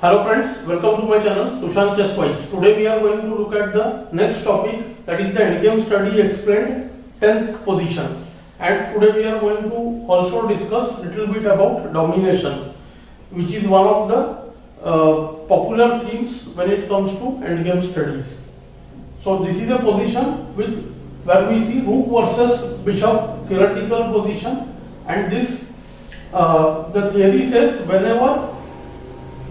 Hello friends, welcome to my channel Sushant Chess Wise. Today we are going to look at the next topic, that is the endgame study explained 10th position. And today we are going to also discuss little bit about domination, which is one of the popular themes when it comes to endgame studies. So this is a position where we see rook versus bishop theoretical position, and this the theory says whenever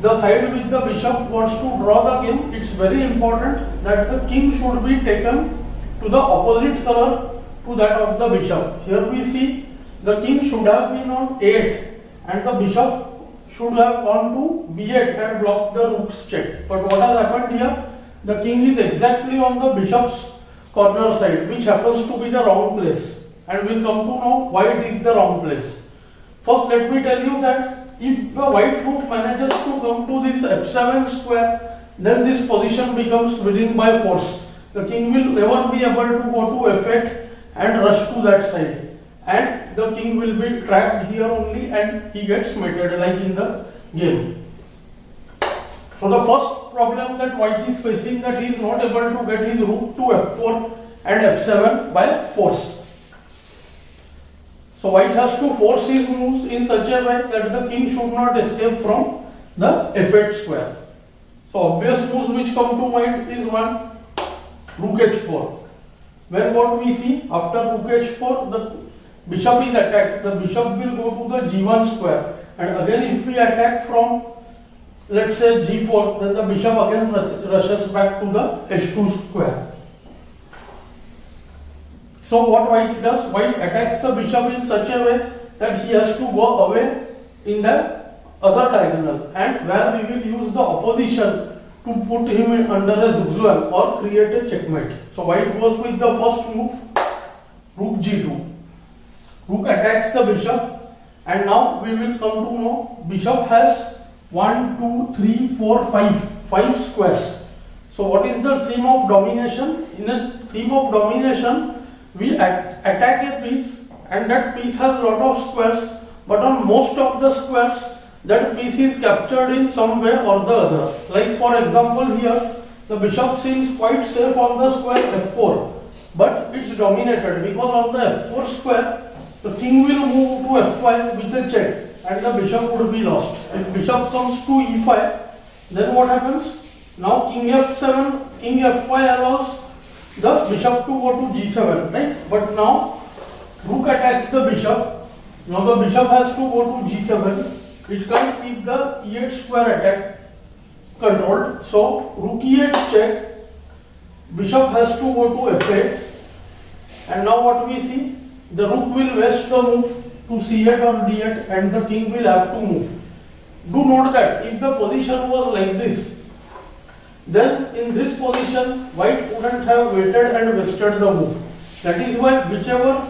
the side with the bishop wants to draw the king, it's very important that the king should be taken to the opposite color to that of the bishop. Here we see the king should have been on 8 and the bishop should have gone to b8 and blocked the rook's check. But what has happened here? The king is exactly on the bishop's corner side, which happens to be the wrong place, and we'll come to know why it is the wrong place. First, let me tell you that if the white rook manages to come to this f7 square, then this position becomes winning by force. The king will never be able to go to f8 and rush to that side, and the king will be trapped here only and he gets mated like in the game. So the first problem that white is facing, that he is not able to get his rook to f4 and f7 by force. So white has to force his moves in such a way that the king should not escape from the f8 square. So obvious moves which come to mind is one, rook h4. When what we see after rook h4, the bishop is attacked, the bishop will go to the g1 square, and again if we attack from, let's say, g4, then the bishop again rushes back to the h2 square. So what white does? White attacks the bishop in such a way that he has to go away in the other diagonal, and where we will use the opposition to put him under a zugzwang or create a checkmate. So white goes with the first move, rook g2. Rook attacks the bishop, and now we will come to know bishop has 1, 2, 3, 4, 5 squares. So what is the theme of domination? In a theme of domination, we attack a piece, and that piece has lot of squares, but on most of the squares that piece is captured in some way or the other. Like for example here, the bishop seems quite safe on the square f4, but it's dominated because on the f4 square the king will move to f5 with a check and the bishop would be lost. If bishop comes to e5, then what happens? Now king f7, king f5 allows the bishop to go to g7, right? But now rook attacks the bishop. Now the bishop has to go to g7. It can't keep the e8 square attack controlled. So rook e8 check. Bishop has to go to f8. And now what we see? The rook will waste the move to c8 or d8, and the king will have to move. Do note that if the position was like this, then in this position white wouldn't have waited and wasted the move. That is why whichever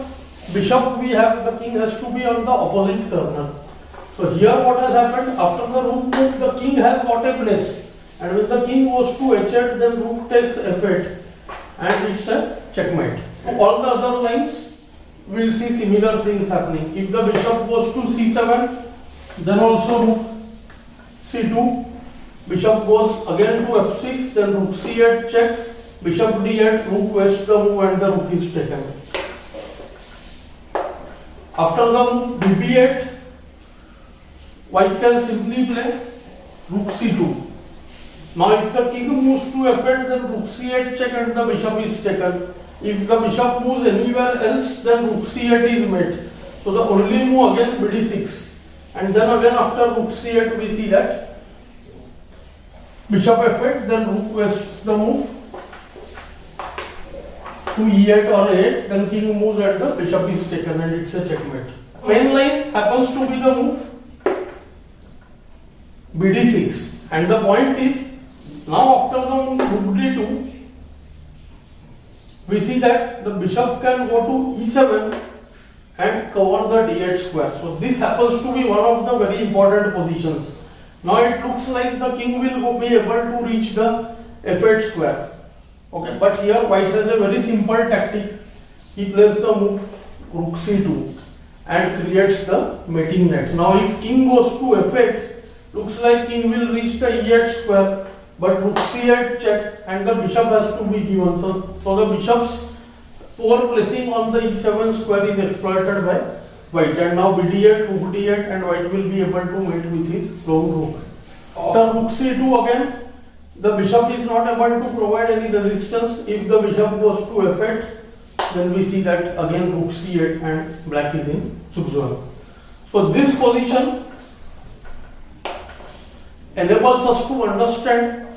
bishop we have, the king has to be on the opposite corner. So here what has happened, after the rook move, the king has got a place, and when the king goes to h8, then rook takes f8 and it's a checkmate. All the other lines we will see similar things happening. If the bishop goes to c7, then also rook c2. Bishop goes again to f6, then rook c8 check, bishop d8, rook wastes the move and the rook is taken. After the move bb8, white can simply play rook c2. Now if the king moves to f8, then rook c8 check and the bishop is taken. If the bishop moves anywhere else, then rook c8 is made. So the only move again bd6, and then again after rook c8 we see that bishop f8, then rook wastes the move to e8 or a8, then king moves and the bishop is taken and it's a checkmate. Main line happens to be the move bd6, and the point is, now after the move rook d2, we see that the bishop can go to e7 and cover the d8 square. So this happens to be one of the very important positions. Now it looks like the king will be able to reach the f8 square. Okay, but here white has a very simple tactic. He plays the move rook c2 and creates the mating net. Now if king goes to f8, Looks like king will reach the e8 square, but rook c8 check and the bishop has to be given. So the bishop's poor placing on the e7 square is exploited by white, and now bd8, rook d8, and white will be able to mate with his lone rook. After rook c2 again, the bishop is not able to provide any resistance. If the bishop goes to f8, then we see that again rook c8 and black is in zugzwang. So this position enables us to understand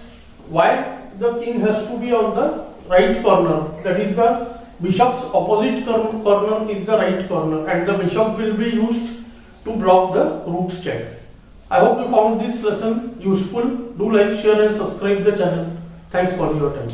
why the king has to be on the right corner. That is, the bishop's opposite corner is the right corner, and the bishop will be used to block the rook's check. I hope you found this lesson useful. Do like, share and subscribe the channel. Thanks for your time.